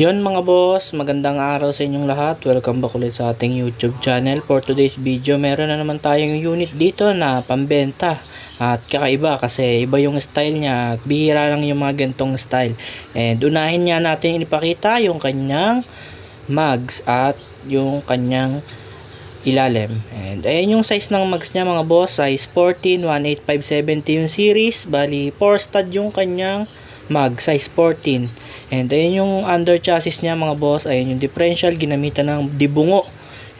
Yon mga boss, magandang araw sa inyong lahat. Welcome back ulit sa ating YouTube channel. For today's video, meron na naman tayong unit dito na pambenta. At kakaiba kasi iba yung style niya. At bihira lang yung mga gantong style. And unahin nga natin ipakita yung kanyang mugs at yung kanyang ilalim. And ayan yung size ng mugs niya mga boss. Size 14, 18570 yung series. Bali 4 stud yung kanyang mug, size 14. And ayan yung under chassis niya mga boss. Ayan yung differential, ginamitan ng dibungo.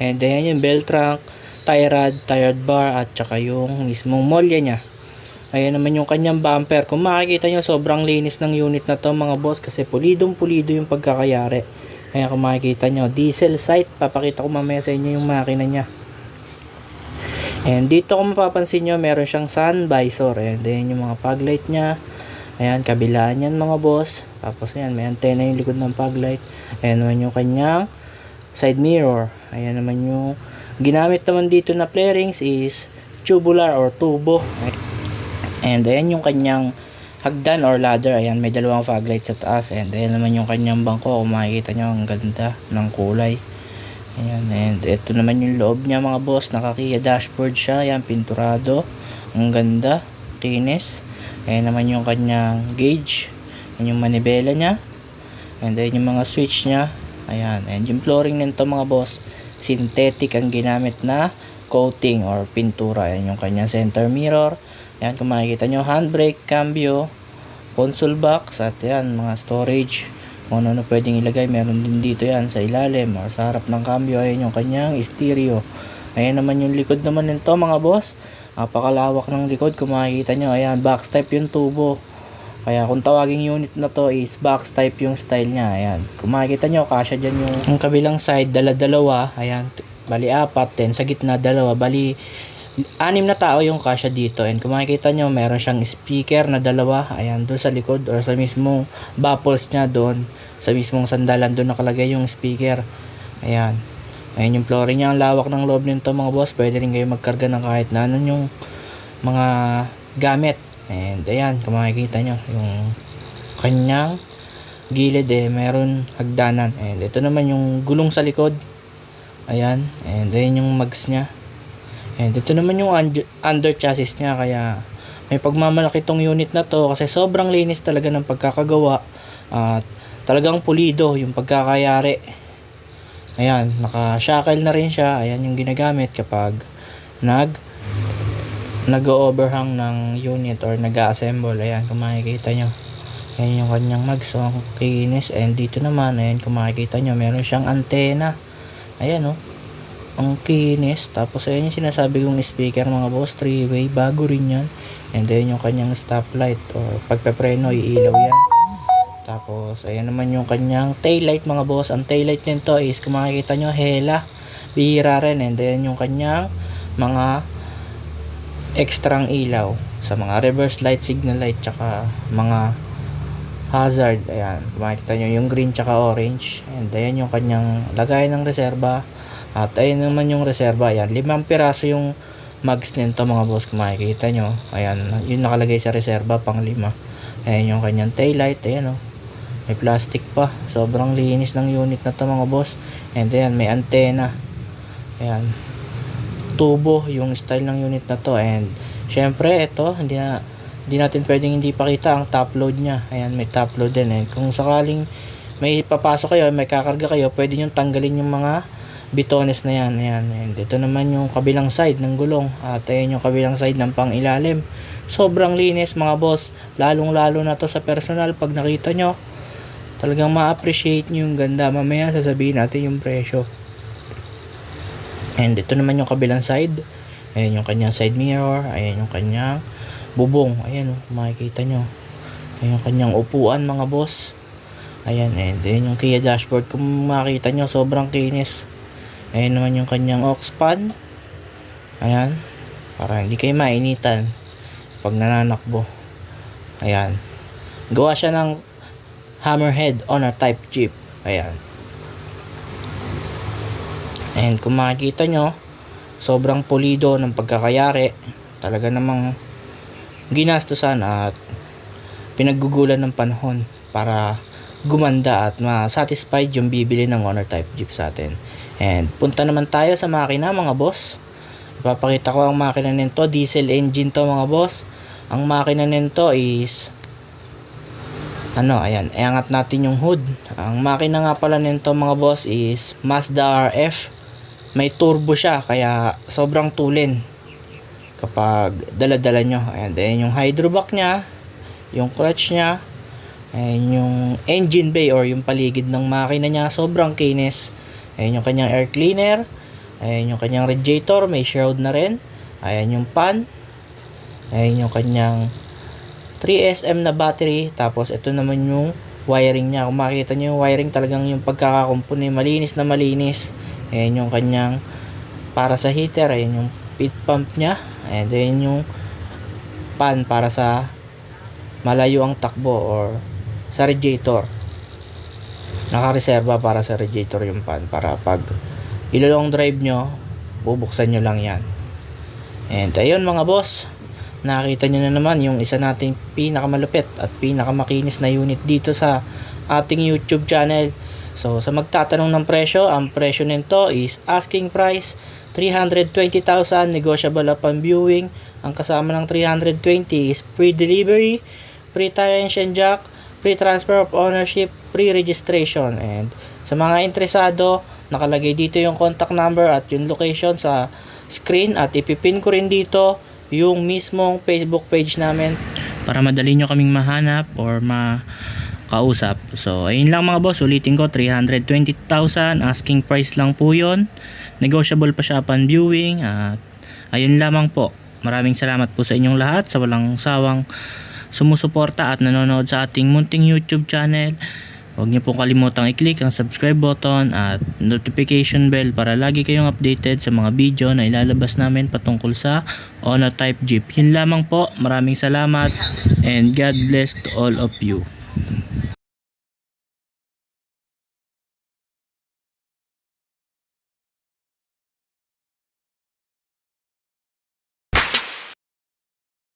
And ayan yung belt trunk, tie rod, tired bar, at saka yung mismong molya niya. Ayan naman yung kanyang bumper. Kung makikita nyo, sobrang linis ng unit na to mga boss. Kasi pulidong pulido yung pagkakayari. Ayan kung makikita nyo, diesel sight. Papakita ko mamaya sa inyo yung makina niya. And dito kung mapapansin nyo, meron siyang sun visor. And ayan yung mga fog light niya. Ayan, kabilaan yan mga boss. Tapos ayan, may antena yung likod ng fog light. Ayan naman yung kanyang side mirror. Ayan naman yung ginamit naman dito na flarings is tubular or tubo. And ayan yung kanyang hagdan or ladder. Ayan, may dalawang fog light sa taas. And ayan naman yung kanyang bangko. Kung makikita nyo, ang ganda ng kulay. Ayan, and ito naman yung loob niya mga boss. Naka-Kia dashboard siya. Ayan, pinturado. Ang ganda, kinis. Ayan naman yung kanyang gauge. Ayan yung manibela niya. And then yung mga switch niya. Ayan. And yung flooring nito mga boss, synthetic ang ginamit na coating or pintura. Ayan yung kanyang center mirror. Ayan kung makikita nyo, handbrake, cambio, console box, at ayan mga storage. Kung ano pwedeng ilagay, meron din dito yan sa ilalim or sa harap ng cambio. Ayan yung kanyang stereo. Ayan naman yung likod naman nito mga boss. Napakalawak ng likod kung makikita nyo. Ayan, box type yung tubo. Kaya kung tawaging unit na to is box type yung style niya. Ayan, kung makikita nyo, kasya dyan yung kabilang side, dala-dalawa. Ayan, bali 4, then sa gitna dalawa, bali 6 na tao yung kasya dito. And kung makikita nyo, meron siyang speaker na dalawa. Ayan, doon sa likod or sa mismong baffles niya doon. Sa mismong sandalan doon nakalagay yung speaker. Ayan. Ayan yung flooring niya, ang lawak ng loob nito mga boss. Pwede rin kayo magkarga ng kahit na ano yung mga gamit. And ayan, kung makikita nyo, yung kanyang gilid meron hagdanan. And ito naman yung gulong sa likod. Ayan, and ayan yung mugs niya. And ito naman yung under chassis niya. Kaya may pagmamalaki tong unit na to kasi sobrang linis talaga ng pagkakagawa. At talagang pulido yung pagkakayari. Ayan, naka-shackle na rin siya. Ayan yung ginagamit kapag nag-overhang ng unit or nag-assemble. Ayan, kung makikita nyo. Ayan yung kanyang mugs. So, kinis. And dito naman, ayan, kung makikita nyo, meron siyang antena. Ayan, oh. Ang kinis. Tapos, ayan yung sinasabi kong speaker, mga boss. 3-way. Bago rin yan. And ayan yung kanyang stoplight. Or pagpapreno, iilaw yan. Tapos, ayan naman yung kanyang taillight mga boss. Ang taillight nito is, kung makikita nyo, hela. Bihira rin. And then, yung kanyang mga ekstrang ilaw. Sa mga reverse light, signal light, tsaka mga hazard. Ayan. Kung makikita nyo, yung green tsaka orange. And ayan yung kanyang lagay ng reserba. At ayan naman yung reserba. Ayan. 5 piraso yung mugs nito mga boss. Kung makikita nyo. Ayan. Yung nakalagay sa reserba, pang 5. Ayan yung kanyang taillight. Ayan, oh. May plastic pa. Sobrang linis ng unit na to mga boss. And ayan, may antena. Ayan. Tubo yung style ng unit na to. And syempre ito, hindi natin pwedeng hindi pakita ang top load niya. Ayan, may top load din. And kung sakaling may papasok kayo, may kakarga kayo, pwede nyo tanggalin yung mga bitones na yan. Ayan. And ito naman yung kabilang side ng gulong. At ayan yung kabilang side ng pang ilalim. Sobrang linis mga boss. Lalong lalo na to sa personal. Pag nakita nyo, talagang ma-appreciate nyo yung ganda. Mamaya sasabihin natin yung presyo. And ito naman yung kabilang side. Ayan yung kanyang side mirror. Ayan yung kanyang bubong. Ayan, makikita nyo. Ayan yung kanyang upuan mga boss. Ayan, and ayan yung Kia dashboard. Kung makikita nyo, sobrang kinis. Ayan naman yung kanyang aux fan. Ayan. Para hindi kayo mainitan pag nananakbo. Ayan. Gawa siya ng hammerhead on a type Jeep. Ayan. And kung makikita nyo, sobrang pulido ng pagkakayari. Talaga namang ginastusan at pinaggugulan ng panahon para gumanda at ma-satisfied yung bibili ng Honor type Jeep sa atin. And punta naman tayo sa makina mga boss. Ipapakita ko ang makina nito, diesel engine to mga boss. Ang makina nito is ayan, iangat natin yung hood. Ang makina nga pala nito mga boss is Mazda RF. May turbo siya kaya sobrang tulin kapag dala-dala nyo. Ayan yung hydrovac nya, yung clutch nya, ayan yung engine bay or yung paligid ng makina nya, sobrang kinis. Ayan yung kanyang air cleaner, ayan yung kanyang radiator, may shroud na rin. Ayan yung pan, ayan yung kanyang 3SM na battery. Tapos ito naman yung wiring nya. Kung makikita nyo yung wiring, talagang yung pagkakakumpuni malinis na malinis. Ayan yung kanyang para sa heater, ayan yung pit pump nya, and then yung pan para sa malayo ang takbo or sa radiator. Nakareserba para sa radiator yung pan para pag ilolong drive nyo, bubuksan nyo lang yan. And ayun mga boss, nakita nyo na naman yung isa nating pinakamalupit at pinakamakinis na unit dito sa ating YouTube channel. So sa magtatanong ng presyo, ang presyo nito is asking price 320,000, negotiable upon viewing. Ang kasama ng 320 is free delivery, free tire and jack, free transfer of ownership, free registration. And sa mga interesado, nakalagay dito yung contact number at yung location sa screen, at ipipin ko rin dito yung mismong Facebook page namin para madali nyo kaming mahanap or makausap. So ayun lang mga boss, ulitin ko, 320,000 asking price lang po yun, negotiable pa siya upon viewing. At ayun lamang po, maraming salamat po sa inyong lahat sa walang sawang sumusuporta at nanonood sa ating munting YouTube channel. Huwag niyo po kalimutang i-click ang subscribe button at notification bell para lagi kayong updated sa mga video na ilalabas namin patungkol sa Honor type Jeep. Yun lamang po, maraming salamat and God bless to all of you.